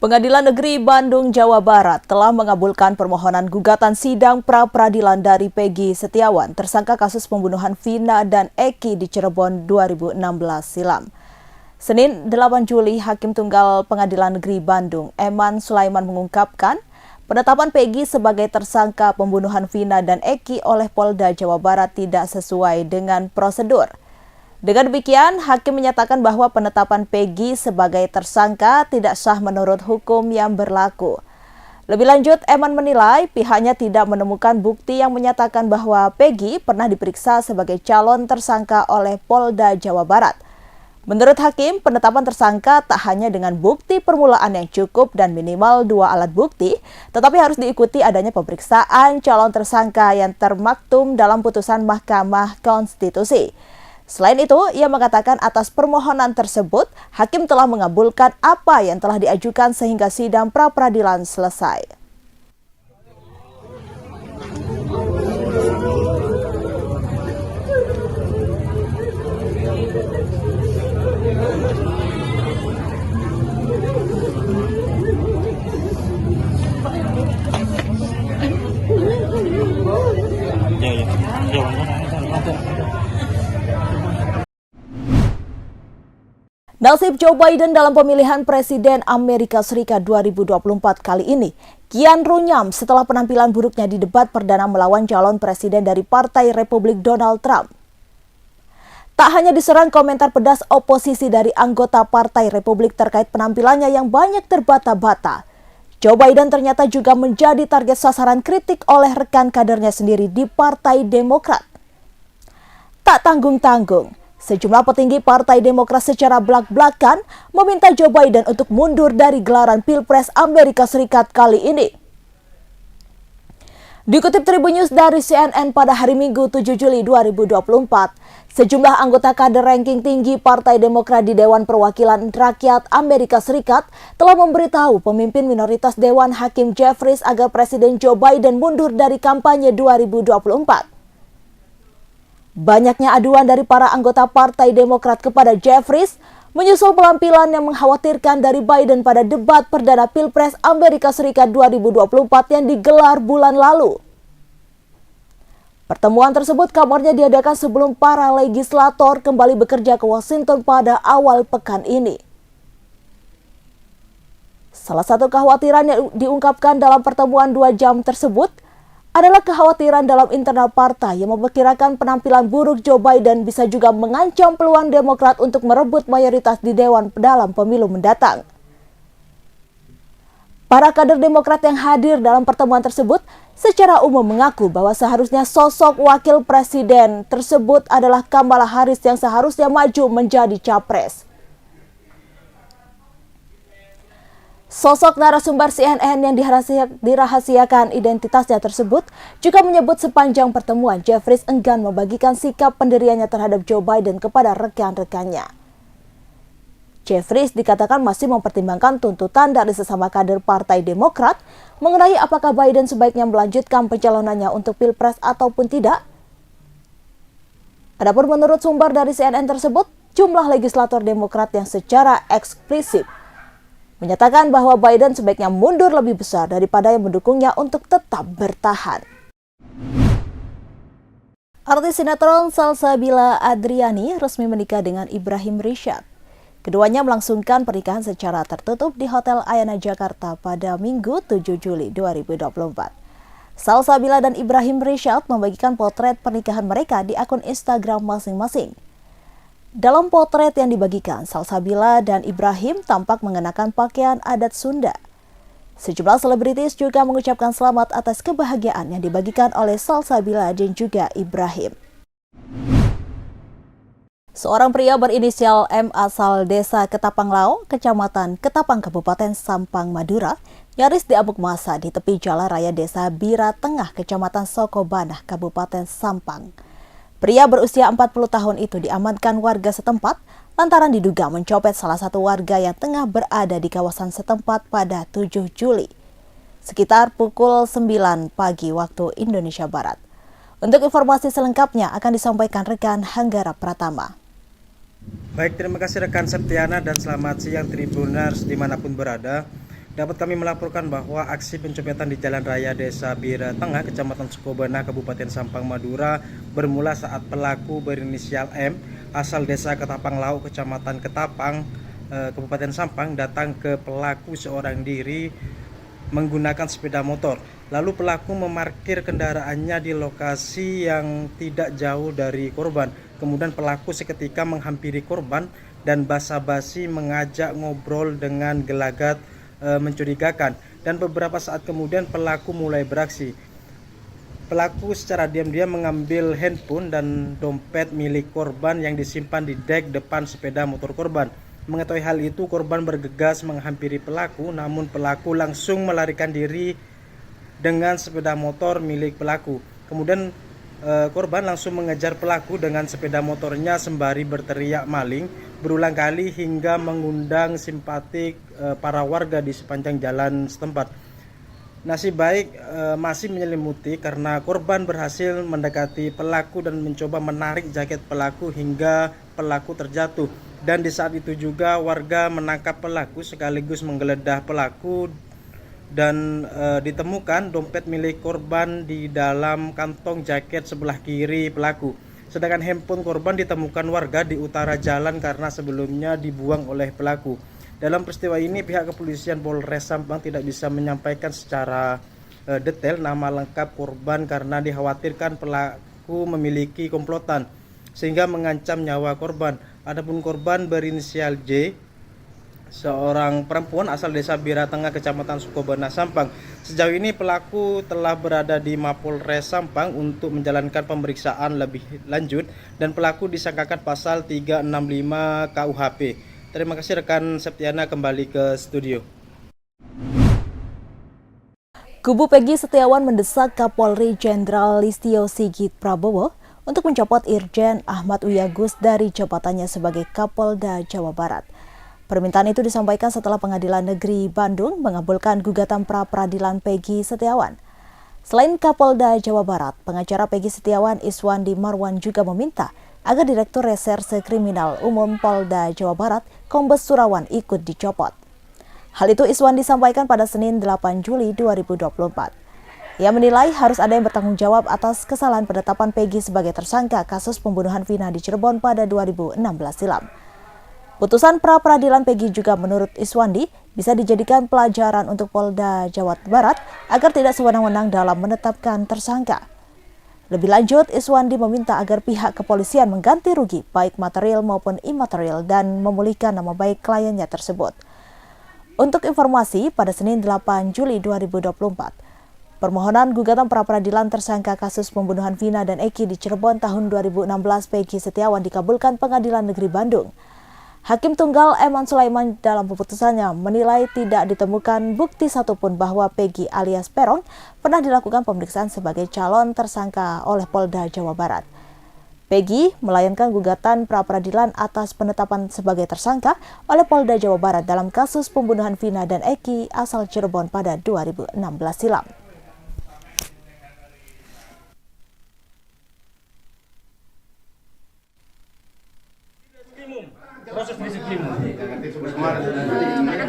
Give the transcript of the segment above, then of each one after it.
Pengadilan Negeri Bandung, Jawa Barat telah mengabulkan permohonan gugatan sidang pra-peradilan dari Peggy Setiawan, tersangka kasus pembunuhan Vina dan Eki di Cirebon 2016 silam. Senin 8 Juli, Hakim Tunggal Pengadilan Negeri Bandung, Eman Sulaiman mengungkapkan, penetapan Peggy sebagai tersangka pembunuhan Vina dan Eki oleh Polda Jawa Barat tidak sesuai dengan prosedur. Dengan demikian, Hakim menyatakan bahwa penetapan Peggy sebagai tersangka tidak sah menurut hukum yang berlaku. Lebih lanjut, Eman menilai pihaknya tidak menemukan bukti yang menyatakan bahwa Peggy pernah diperiksa sebagai calon tersangka oleh Polda Jawa Barat. Menurut Hakim, penetapan tersangka tak hanya dengan bukti permulaan yang cukup dan minimal 2 alat bukti, tetapi harus diikuti adanya pemeriksaan calon tersangka yang termaktum dalam putusan Mahkamah Konstitusi. Selain itu, ia mengatakan atas permohonan tersebut, Hakim telah mengabulkan apa yang telah diajukan sehingga sidang pra-peradilan selesai. Nasib Joe Biden dalam pemilihan Presiden Amerika Serikat 2024 kali ini kian runyam setelah penampilan buruknya di debat perdana melawan calon presiden dari Partai Republik Donald Trump. Tak hanya diserang komentar pedas oposisi dari anggota Partai Republik terkait penampilannya yang banyak terbata-bata, Joe Biden ternyata juga menjadi target sasaran kritik oleh rekan kadernya sendiri di Partai Demokrat. Tak tanggung-tanggung, sejumlah petinggi Partai Demokrat secara blak-blakan meminta Joe Biden untuk mundur dari gelaran Pilpres Amerika Serikat kali ini. Dikutip Tribun News dari CNN pada hari Minggu 7 Juli 2024, sejumlah anggota kader ranking tinggi Partai Demokrat di Dewan Perwakilan Rakyat Amerika Serikat telah memberitahu pemimpin minoritas Dewan Hakim Jeffries agar Presiden Joe Biden mundur dari kampanye 2024. Banyaknya aduan dari para anggota Partai Demokrat kepada Jeffries menyusul penampilan yang mengkhawatirkan dari Biden pada debat perdana Pilpres Amerika Serikat 2024 yang digelar bulan lalu. Pertemuan tersebut kabarnya diadakan sebelum para legislator kembali bekerja ke Washington pada awal pekan ini. Salah satu kekhawatiran yang diungkapkan dalam pertemuan 2 jam tersebut adalah kekhawatiran dalam internal partai yang memperkirakan penampilan buruk Joe Biden bisa juga mengancam peluang Demokrat untuk merebut mayoritas di Dewan dalam pemilu mendatang. Para kader Demokrat yang hadir dalam pertemuan tersebut secara umum mengaku bahwa seharusnya sosok wakil presiden tersebut adalah Kamala Harris yang seharusnya maju menjadi capres. Sosok narasumber CNN yang dirahasiakan identitasnya tersebut juga menyebut sepanjang pertemuan Jeffries enggan membagikan sikap pendiriannya terhadap Joe Biden kepada rekan-rekannya. Jeffries dikatakan masih mempertimbangkan tuntutan dari sesama kader Partai Demokrat mengenai apakah Biden sebaiknya melanjutkan pencalonannya untuk Pilpres ataupun tidak. Adapun menurut sumber dari CNN tersebut, jumlah legislator Demokrat yang secara eksplisit menyatakan bahwa Biden sebaiknya mundur lebih besar daripada yang mendukungnya untuk tetap bertahan. Artis sinetron Salsabila Adriani resmi menikah dengan Ibrahim Rishad. Keduanya melangsungkan pernikahan secara tertutup di Hotel Ayana Jakarta pada Minggu 7 Juli 2024. Salsabila dan Ibrahim Rishad membagikan potret pernikahan mereka di akun Instagram masing-masing. Dalam potret yang dibagikan, Salsabila dan Ibrahim tampak mengenakan pakaian adat Sunda. Sejumlah selebritis juga mengucapkan selamat atas kebahagiaan yang dibagikan oleh Salsabila dan juga Ibrahim. Seorang pria berinisial M asal desa Ketapanglau, Kecamatan Ketapang, Kabupaten Sampang, Madura, nyaris diamuk massa di tepi jalan raya desa Bira Tengah, Kecamatan Sokobanah, Kabupaten Sampang. Pria berusia 40 tahun itu diamankan warga setempat lantaran diduga mencopet salah satu warga yang tengah berada di kawasan setempat pada 7 Juli, sekitar pukul 9 pagi waktu Indonesia Barat. Untuk informasi selengkapnya akan disampaikan rekan Hanggara Pratama. Baik, terima kasih rekan Septiana dan selamat siang Tribuners dimanapun berada. Dapat kami melaporkan bahwa aksi pencopetan di Jalan Raya Desa Bira Tengah, Kecamatan Sukobana, Kabupaten Sampang, Madura bermula saat pelaku berinisial M asal Desa Ketapang Lauk, Kecamatan Ketapang, Kabupaten Sampang datang ke pelaku seorang diri menggunakan sepeda motor. Lalu pelaku memarkir kendaraannya di lokasi yang tidak jauh dari korban. Kemudian pelaku seketika menghampiri korban dan basa-basi mengajak ngobrol dengan gelagat mencurigakan, dan beberapa saat kemudian pelaku mulai beraksi. Pelaku secara diam-diam mengambil handphone dan dompet milik korban yang disimpan di dek depan sepeda motor korban. Mengetahui hal itu, korban bergegas menghampiri pelaku, namun pelaku langsung melarikan diri dengan sepeda motor milik pelaku. Kemudian korban langsung mengejar pelaku dengan sepeda motornya sembari berteriak maling berulang kali hingga mengundang simpatik para warga di sepanjang jalan setempat. Nasib baik masih menyelimuti karena korban berhasil mendekati pelaku dan mencoba menarik jaket pelaku hingga pelaku terjatuh. Dan di saat itu juga warga menangkap pelaku sekaligus menggeledah pelaku dan ditemukan dompet milik korban di dalam kantong jaket sebelah kiri pelaku. Sedangkan handphone korban ditemukan warga di utara jalan karena sebelumnya dibuang oleh pelaku. Dalam peristiwa ini pihak kepolisian Polres Sampang tidak bisa menyampaikan secara detail nama lengkap korban karena dikhawatirkan pelaku memiliki komplotan sehingga mengancam nyawa korban. Adapun korban berinisial J, seorang perempuan asal Desa Bira Tengah, Kecamatan Sukobana, Sampang. Sejauh ini pelaku telah berada di Mapolres Sampang untuk menjalankan pemeriksaan lebih lanjut dan pelaku disangkakan pasal 365 KUHP. Terima kasih rekan Septiana, kembali ke studio. Kubu Peggy Setiawan mendesak Kapolri Jenderal Listio Sigit Prabowo untuk mencopot Irjen Ahmad Wiyagus dari jabatannya sebagai Kapolda Jawa Barat. Permintaan itu disampaikan setelah Pengadilan Negeri Bandung mengabulkan gugatan pra-peradilan Peggy Setiawan. Selain Kapolda Jawa Barat, pengacara Peggy Setiawan Iswandi Marwan juga meminta agar Direktur Reserse Kriminal Umum Polda Jawa Barat, Kombes Surawan, ikut dicopot. Hal itu Iswandi disampaikan pada Senin 8 Juli 2024. Ia menilai harus ada yang bertanggung jawab atas kesalahan penetapan Peggy sebagai tersangka kasus pembunuhan Vina di Cirebon pada 2016 silam. Putusan pra-peradilan Peggy juga menurut Iswandi bisa dijadikan pelajaran untuk Polda Jawa Barat agar tidak sewenang-wenang dalam menetapkan tersangka. Lebih lanjut, Iswandi meminta agar pihak kepolisian mengganti rugi baik material maupun imaterial dan memulihkan nama baik kliennya tersebut. Untuk informasi, pada Senin 8 Juli 2024, permohonan gugatan pra-peradilan tersangka kasus pembunuhan Vina dan Eki di Cirebon tahun 2016 Peggy Setiawan dikabulkan Pengadilan Negeri Bandung. Hakim Tunggal Eman Sulaiman dalam keputusannya menilai tidak ditemukan bukti satupun bahwa Peggy alias Peron pernah dilakukan pemeriksaan sebagai calon tersangka oleh Polda Jawa Barat. Peggy melayangkan gugatan pra-peradilan atas penetapan sebagai tersangka oleh Polda Jawa Barat dalam kasus pembunuhan Vina dan Eki asal Cirebon pada 2016 silam. Proses disiplin.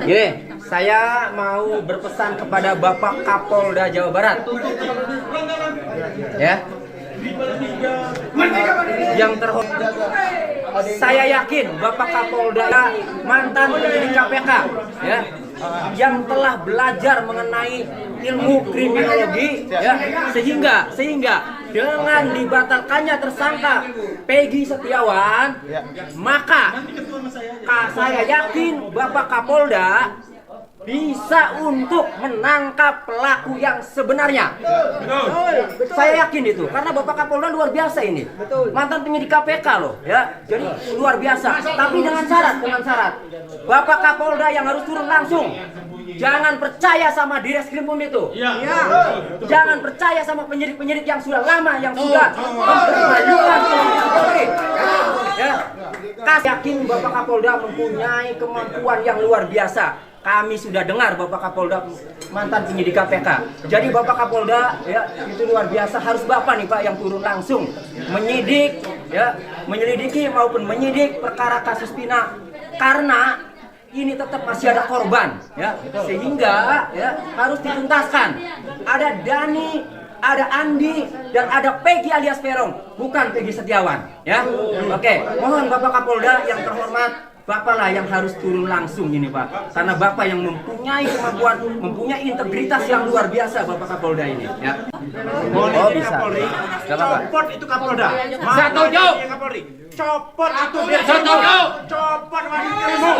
Gini, saya mau berpesan kepada Bapak Kapolda Jawa Barat. Ya. Yang terhormat, saya yakin Bapak Kapolda mantan penyidik KPK, ya, yang telah belajar mengenai ilmu kriminologi, ya, sehingga dengan dibatalkannya tersangka Peggy Setiawan, maka saya yakin Bapak Kapolda bisa untuk menangkap pelaku yang sebenarnya. Saya yakin itu, karena Bapak Kapolda luar biasa ini. Mantan penyidik KPK loh, ya. Jadi luar biasa. Tapi dengan syarat. Bapak Kapolda yang harus turun langsung. Jangan percaya sama Direskrimum itu. Jangan percaya sama penyidik-penyidik yang sudah lama, yang sudah mempermajukan Polri. Ya. Yakin Bapak Kapolda mempunyai kemampuan yang luar biasa. Kami sudah dengar Bapak Kapolda mantan penyidik KPK. Jadi Bapak Kapolda, ya, itu luar biasa. Harus Bapak nih Pak yang turun langsung menyidik, ya, menyelidiki maupun menyidik perkara kasus Vina. Karena ini tetap masih ada korban, ya, sehingga ya harus dituntaskan. Ada Dani, ada Andi, dan ada Peggy alias Peron, bukan Peggy Setiawan, ya. Oke, mohon Bapak Kapolda yang terhormat, Bapak lah yang harus turun langsung ini, Pak, karena Bapak yang mempunyai kemampuan, mempunyai integritas yang luar biasa, Bapak Kapolda ini, ya. Oh, bisa. Copot itu Kapolda. Setuju. Copot itu Dirjen. Copot Wanitemu.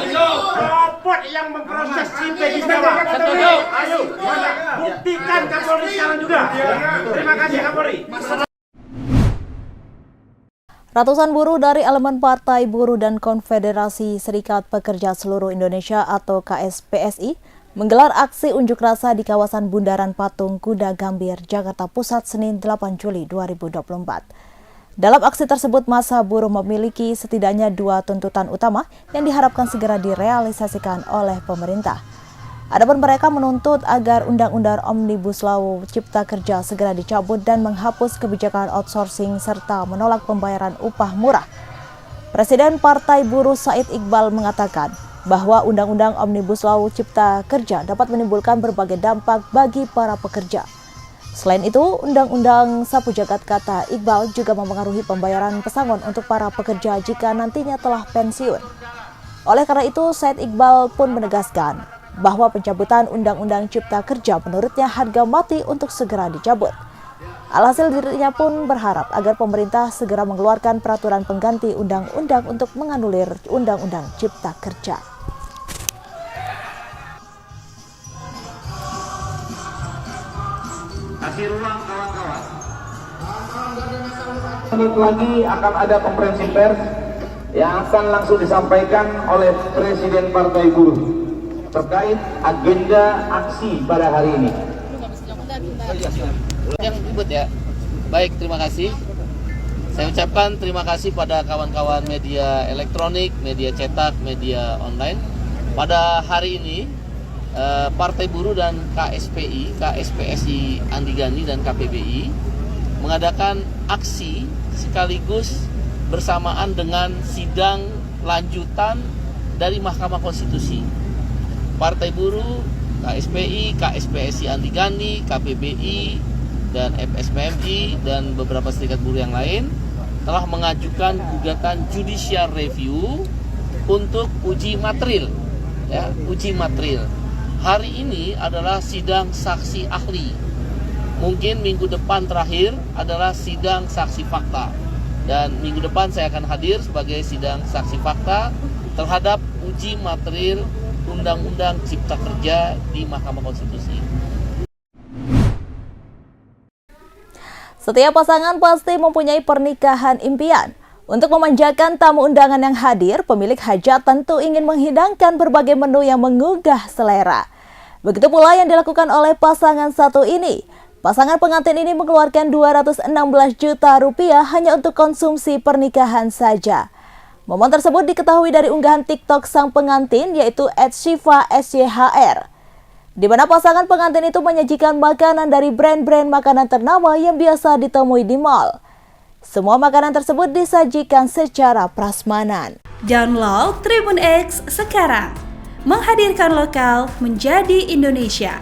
Copot yang memproses si Peggy Setiawan. Setuju. Ayo, buktikan Kapolri sekarang juga. Terima kasih Kapolri. Ratusan buruh dari elemen Partai Buruh dan Konfederasi Serikat Pekerja Seluruh Indonesia atau KSPSI menggelar aksi unjuk rasa di kawasan Bundaran Patung Kuda Gambir, Jakarta Pusat, Senin 8 Juli 2024. Dalam aksi tersebut, massa buruh memiliki setidaknya 2 tuntutan utama yang diharapkan segera direalisasikan oleh pemerintah. Adapun mereka menuntut agar Undang-Undang Omnibus Law Cipta Kerja segera dicabut dan menghapus kebijakan outsourcing serta menolak pembayaran upah murah. Presiden Partai Buruh Said Iqbal mengatakan bahwa Undang-Undang Omnibus Law Cipta Kerja dapat menimbulkan berbagai dampak bagi para pekerja. Selain itu, Undang-Undang Sapu Jagat, kata Iqbal, juga mempengaruhi pembayaran pesangon untuk para pekerja jika nantinya telah pensiun. Oleh karena itu, Said Iqbal pun menegaskan bahwa pencabutan Undang-Undang Cipta Kerja menurutnya harga mati untuk segera dicabut. Alhasil dirinya pun berharap agar pemerintah segera mengeluarkan peraturan pengganti undang-undang untuk menganulir Undang-Undang Cipta Kerja. Kasih ruang kawan-kawan. Menit lagi akan ada konferensi pers yang akan langsung disampaikan oleh Presiden Partai Buruh terkait agenda aksi pada hari ini. Yang ribet ya. Baik, terima kasih. Saya ucapkan terima kasih pada kawan-kawan media elektronik, media cetak, media online. Pada hari ini, Partai Buruh dan KSPI, KSPSI Andi Gani dan KPBI mengadakan aksi sekaligus bersamaan dengan sidang lanjutan dari Mahkamah Konstitusi. Partai Buruh, KSPI, KSPSI Andi Gani, KPBI, dan FSPMI, dan beberapa serikat buruh yang lain telah mengajukan gugatan judicial review untuk uji materil. Ya, uji materil. Hari ini adalah sidang saksi ahli. Mungkin minggu depan terakhir adalah sidang saksi fakta. Dan minggu depan saya akan hadir sebagai sidang saksi fakta terhadap uji materil Undang-Undang Cipta Kerja di Mahkamah Konstitusi. Setiap pasangan pasti mempunyai pernikahan impian. Untuk memanjakan tamu undangan yang hadir, pemilik hajat tentu ingin menghidangkan berbagai menu yang menggugah selera. Begitu pula yang dilakukan oleh pasangan satu ini. Pasangan pengantin ini mengeluarkan 216 juta rupiah hanya untuk konsumsi pernikahan saja. Momen tersebut diketahui dari unggahan TikTok sang pengantin, yaitu @shiva_syhr, di mana pasangan pengantin itu menyajikan makanan dari brand-brand makanan ternama yang biasa ditemui di mal. Semua makanan tersebut disajikan secara prasmanan. Download Tribun X sekarang, menghadirkan lokal menjadi Indonesia.